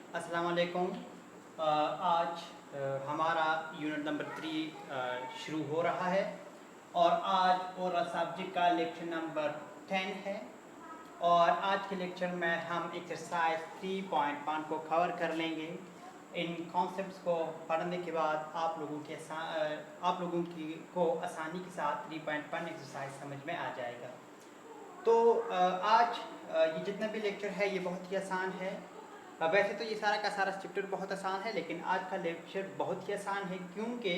अस्सलाम वालेकुम। आज हमारा यूनिट नंबर 3 शुरू हो रहा है और आज ओरल सब्जेक्ट का लेक्चर नंबर 10 है। और आज के लेक्चर में हम एक्सरसाइज 3.1 को कवर कर लेंगे। इन कॉन्सेप्ट्स को पढ़ने के बाद आप लोगों की को आसानी के साथ 3.1 एक्सरसाइज समझ में आ जाएगा। तो आज ये जितना भी लेक्चर है ये बहुत ही आसान है। वैसे तो ये सारा का सारा चैप्टर बहुत आसान है, लेकिन आज का लेक्चर बहुत ही आसान है क्योंकि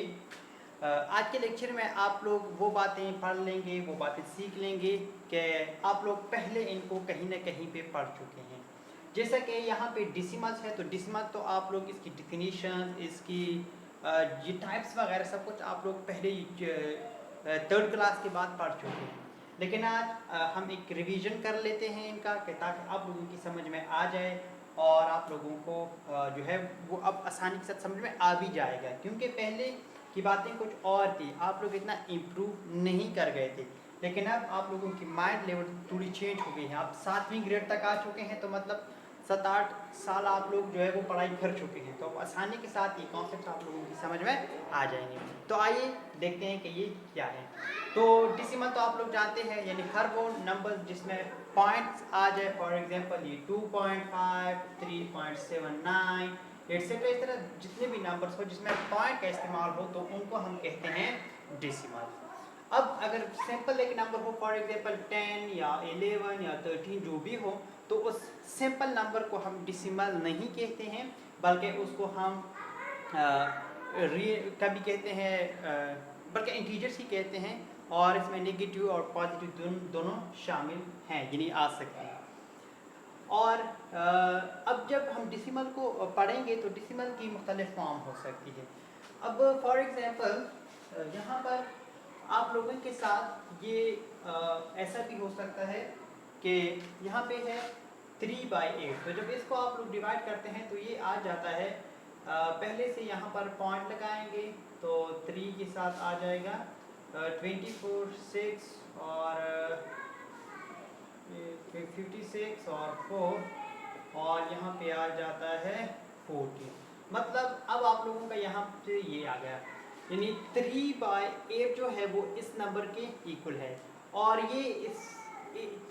आज के लेक्चर में आप लोग वो बातें पढ़ लेंगे, वो बातें सीख लेंगे कि आप लोग पहले इनको कहीं ना कहीं पे पढ़ चुके हैं। जैसा कि यहाँ पे डिसिमल्स है, तो डिसिमल तो आप लोग इसकी डिफिनीशन, इसकी ये टाइप्स वगैरह सब कुछ आप लोग पहले थर्ड क्लास के बाद पढ़ चुके हैं। लेकिन आज हम एक रिवीजन कर लेते हैं इनका ताकि आप लोगों की समझ में आ जाए और आप लोगों को जो है वो अब आसानी के साथ समझ में आ भी जाएगा, क्योंकि पहले की बातें कुछ और थी, आप लोग इतना इम्प्रूव नहीं कर गए थे। लेकिन अब आप लोगों की माइंड लेवल थोड़ी चेंज हो गई है। आप 7वीं ग्रेड तक आ चुके हैं, तो मतलब 7-8 साल आप लोग जो है वो पढ़ाई कर चुके हैं, तो आसानी के साथ ये कॉन्सेप्ट आप लोगों की समझ में आ जाएंगे। तो आइए देखते हैं कि ये क्या है। तो डिसिमल तो आप लोग जानते हैं, यानी हर वो नंबर जिसमें पॉइंट्स आ जाए। फॉर एग्जांपल ये 2.5, 3.79 एटसेट्रा, इस तरह जितने भी नंबर्स हो जिसमें पॉइंट का इस्तेमाल हो तो उनको हम कहते हैं डिसिमल। अब अगर सिंपल एक नंबर हो, फॉर एग्जांपल 10 या 11 या 13 जो भी हो, तो उस सिंपल नंबर को हम डिसिमल नहीं कहते हैं, बल्कि उसको हम कभी कहते हैं बल्कि इंटीजर्स ही कहते हैं। और इसमें नेगेटिव और पॉजिटिव दोनों शामिल हैं, यानी आ सकते हैं। और अब जब हम डिसिमल को पढ़ेंगे तो डिसिमल की मुख्तलिफ फॉर्म हो सकती है। अब फॉर एग्जांपल यहाँ पर आप लोगों के साथ ये ऐसा भी हो सकता है कि यहाँ पे है 3/8, तो जब इसको आप लोग डिवाइड करते हैं तो ये आ जाता है, पहले से यहाँ पर पॉइंट लगाएंगे तो 3 के साथ आ जाएगा 24, 6 और 56 और 4, और यहाँ पे आ जाता है 40। मतलब अब आप लोगों का यहाँ से ये आ गया, यानी 3/8 जो है वो इस नंबर के इक्वल है। और ये इस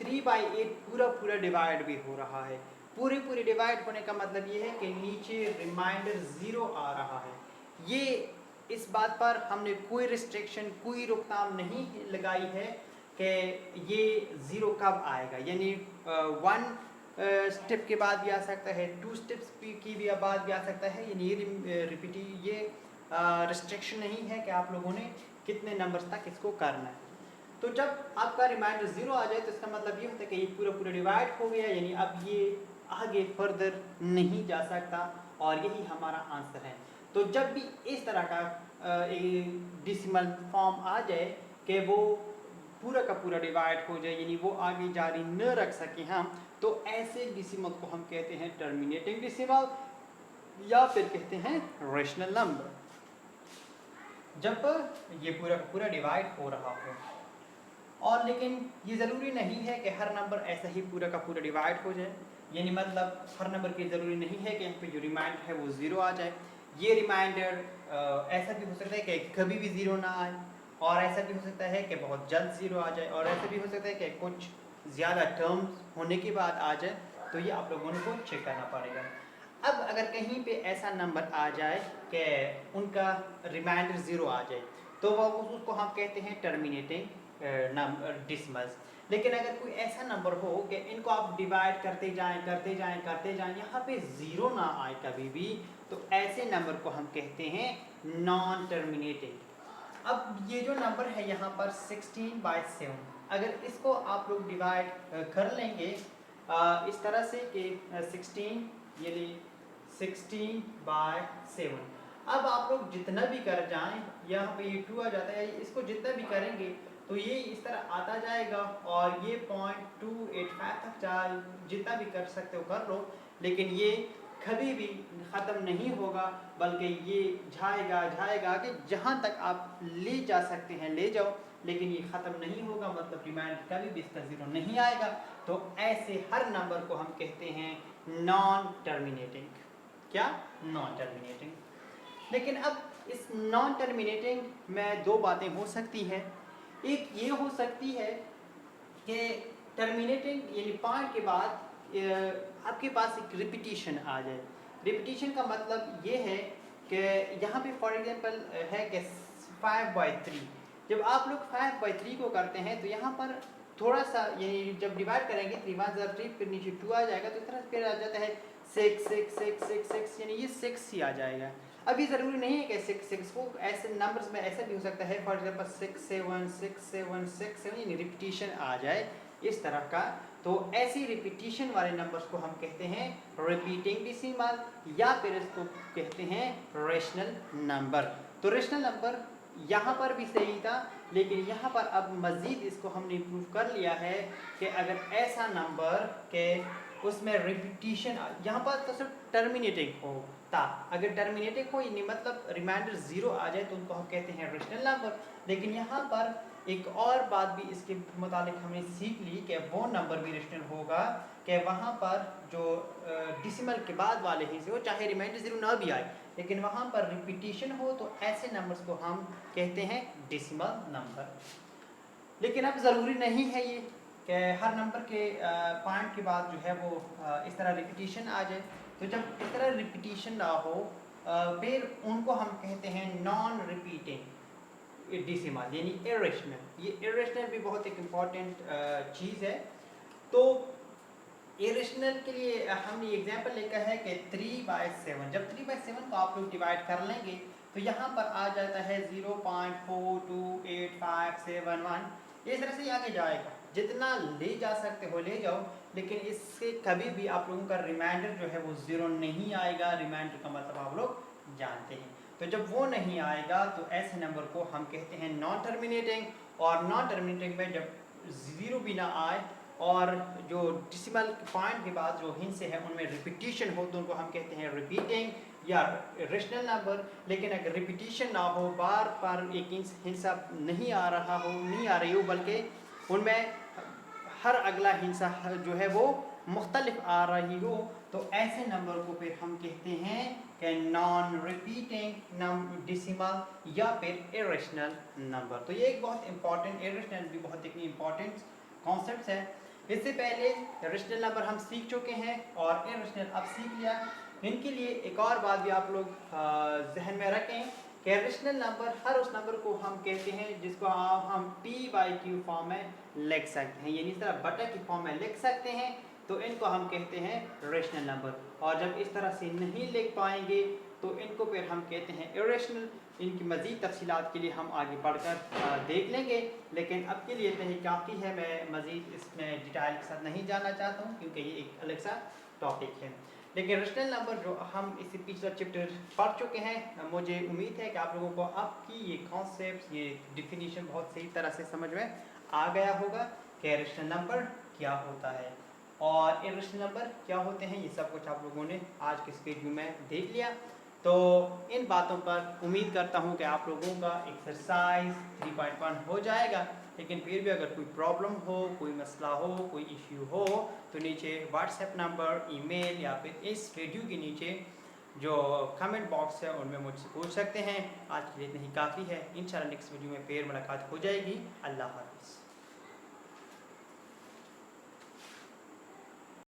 3/8 पूरा डिवाइड भी हो रहा है। पूरे डिवाइड होने का मतलब ये है कि नीचे रिमाइंडर 0 आ रहा है। ये इस बात पर हमने कोई रिस्ट्रिक्शन, कोई रोकथाम नहीं लगाई है कि ये 0 कब आएगा, यानी 1 स्टेप के बाद भी आ सकता है, 2 स्टेप्स की भी बाद भी आ सकता है, यानी ये रिस्ट्रिक्शन नहीं है कि आप लोगों ने कितने नंबर्स तक इसको करना है। तो जब आपका रिमाइंडर 0 आ जाए तो इसका मतलब ये होता है कि ये पूरा डिवाइड हो गया, यानी अब ये आगे फर्दर नहीं जा सकता, और यही हमारा आंसर है। तो जब भी इस तरह का डिसिमल फॉर्म आ जाए कि वो पूरा का पूरा डिवाइड हो जाए, यानी वो आगे जारी न रख सके हम, तो ऐसे डिसिमल को हम कहते हैं टर्मिनेटिंग डिसिमल, या फिर कहते हैं रेशनल नंबर, जब ये पूरा का पूरा डिवाइड हो रहा हो। और लेकिन ये ज़रूरी नहीं है कि हर नंबर ऐसा ही पूरा का पूरा डिवाइड हो जाए, यानी मतलब हर नंबर की ज़रूरी नहीं है कि यहाँ पे जो रिमाइंडर है वो 0 आ जाए। ये रिमाइंडर ऐसा भी हो सकता है कि कभी भी 0 ना आए, और ऐसा भी हो सकता है कि बहुत जल्द 0 आ जाए, और ऐसा भी हो सकता है कि कुछ ज़्यादा टर्म्स होने के बाद आ जाए। तो ये आप लोगों को चेक करना पड़ेगा। अब अगर कहीं पे ऐसा नंबर आ जाए कि उनका रिमाइंडर 0 आ जाए, तो वो उसको हम कहते हैं टर्मिनेटिंग डिसिमल्स। लेकिन अगर कोई ऐसा नंबर हो कि इनको आप डिवाइड करते जाएं, यहाँ पे 0 ना आए कभी भी, तो ऐसे नंबर को हम कहते हैं नॉन टर्मिनेटिंग। अब ये जो नंबर है यहाँ पर 16/7, अगर इसको आप लोग डिवाइड कर लेंगे इस तरह से कि 16 यानी 16/7, अब आप लोग जितना भी कर जाएं, यहाँ पे ये 2 आ जाता है, इसको जितना भी करेंगे तो ये इस तरह आता जाएगा, और ये 0.285 तक जाए, जितना भी कर सकते हो कर लो, लेकिन ये कभी भी ख़त्म नहीं होगा, बल्कि ये जाएगा कि जहाँ तक आप ले जा सकते हैं ले जाओ, लेकिन ये ख़त्म नहीं होगा, मतलब रिमाइंडर कभी भी इसका 0 नहीं आएगा। तो ऐसे हर नंबर को हम कहते हैं नॉन टर्मिनेटिंग। क्या, नॉन टर्मिनेटिंग। लेकिन अब इस नॉन टर्मिनेटिंग में दो बातें हो सकती हैं। एक ये हो सकती है कि टर्मिनेटिंग यानी पॉइंट के बाद आपके पास एक रिपीटिशन आ जाए। रिपीटिशन का मतलब ये है कि यहाँ पे फॉर एग्जांपल है कि 5/3, जब आप लोग 5/3 को करते हैं तो यहाँ पर थोड़ा सा यानी जब डिवाइड करेंगे 3 फिर नीचे 2 आ जाएगा, तो इस तरह फिर आ जाता है 6 6 6 6 6, यानी ये 6 ही आ जाएगा। अभी ज़रूरी नहीं है कि 6 6 को ऐसे नंबर्स में ऐसा भी हो सकता है, फॉर एग्जांपल 6 7 6 7 6 7, यानी रिपीटिशन आ जाए इस तरह का। तो ऐसी रिपीटिशन वाले नंबर्स को हम कहते हैं रिपीटिंग डेसिमल, या फिर इसको कहते हैं रेशनल नंबर। तो रेशनल नंबर यहाँ पर भी सही था, लेकिन यहाँ पर अब मज़ीद इसको हमने प्रूव कर लिया है कि अगर ऐसा नंबर के उसमें रिपीटिशन, यहाँ पर तो सिर्फ टर्मिनेटिंग होता, अगर टर्मिनेटिंग हो यानी मतलब रिमाइंडर 0 आ जाए तो उनको हम कहते हैं रेशनल नंबर। लेकिन यहाँ पर एक और बात भी इसके मुतालिक हमने सीख ली कि वो नंबर भी रेशनल होगा कि वहाँ पर जो डिसिमल के बाद वाले हिस्से हो, चाहे रिमाइंडर 0 ना भी आए, लेकिन वहाँ पर रिपीटिशन हो तो ऐसे नंबर्स को हम कहते हैं डेसिमल नंबर। लेकिन अब ज़रूरी नहीं है ये कि हर नंबर के पॉइंट के बाद जो है वो इस तरह रिपीटिशन आ जाए। तो जब इस तरह रिपीटिशन ना हो फिर उनको हम कहते हैं नॉन रिपीटिंग डेसिमल यानी इरेशनल। ये इरेशनल भी बहुत एक इम्पॉर्टेंट चीज़ है। तो इरेशनल के लिए हमने एग्जांपल लेकर है कि 3/7, जब 3/7 को आप लोग डिवाइड कर लेंगे तो यहाँ पर आ जाता है 0.428571। इस तरह से आगे जाएगा, जितना ले जा सकते हो ले जाओ, लेकिन इससे कभी भी आप लोगों का रिमाइंडर जो है वो 0 नहीं आएगा। रिमाइंडर का मतलब आप लोग जानते हैं। तो जब वो नहीं आएगा तो ऐसे नंबर को हम कहते हैं नॉन टर्मिनेटिंग। और नॉन टर्मिनेटिंग में जब 0 भी ना आए और जो डिसिमल पॉइंट के बाद जो हिस्से हैं उनमें रिपीटिशन हो तो उनको हम कहते हैं रिपीटिंग या रेशनल नंबर। लेकिन अगर रिपीटिशन ना हो, बार बार एक हिस्सा नहीं आ रही हो, बल्कि उनमें हर अगला हिस्सा जो है वो मुख्तलिफ आ रही हो, तो ऐसे नंबर को फिर हम कहते हैं कि नॉन रिपीटिंग डेसिमल या फिर इरेशनल नंबर। तो ये एक बहुत इंपॉर्टेंट, इरेशनल भी बहुत एक इम्पॉर्टेंट कॉन्सेप्ट है। इससे पहले रेशनल नंबर हम सीख चुके हैं और इरेशनल अब सीख लिया। इनके लिए एक और बात भी आप लोग जहन में रखें कि रेशनल नंबर हर उस नंबर को हम कहते हैं जिसको हम p/q फॉर्म में लिख सकते हैं, यानी इस तरह बटा की फॉर्म में लिख सकते हैं, तो इनको हम कहते हैं रेशनल नंबर। और जब इस तरह से नहीं लिख पाएंगे तो इनको फिर हम कहते हैं इरेशनल। इनकी मज़ीद तफसीलात के लिए हम आगे बढ़कर देख लेंगे, लेकिन अब के लिए इतना ही काफ़ी है। मैं मज़ीद इसमें डिटेल के साथ नहीं जाना चाहता हूँ क्योंकि ये एक अलग सा टॉपिक है। लेकिन रेशनल नंबर जो हम इसी पिछला चैप्टर पढ़ चुके हैं, मुझे उम्मीद है कि आप लोगों को आपकी ये कॉन्सेप्ट, ये डिफिनीशन बहुत सही तरह से समझ में आ गया होगा कि रेशनल नंबर क्या होता है और इरेशनल नंबर क्या होते हैं। ये सब कुछ आप लोगों ने आज के इस वीडियो में देख लिया। तो इन बातों पर उम्मीद करता हूँ कि आप लोगों का एक्सरसाइज 3.1 हो जाएगा। लेकिन फिर भी अगर कोई प्रॉब्लम हो, कोई मसला हो, कोई इश्यू हो, तो नीचे व्हाट्सएप नंबर, ईमेल या फिर इस वीडियो के नीचे जो कमेंट बॉक्स है उनमें मुझसे पूछ सकते हैं। आज के लिए इतना ही काफ़ी है। इंशाल्लाह नेक्स्ट वीडियो में फिर मुलाकात हो जाएगी। अल्लाह हाफ़िज़।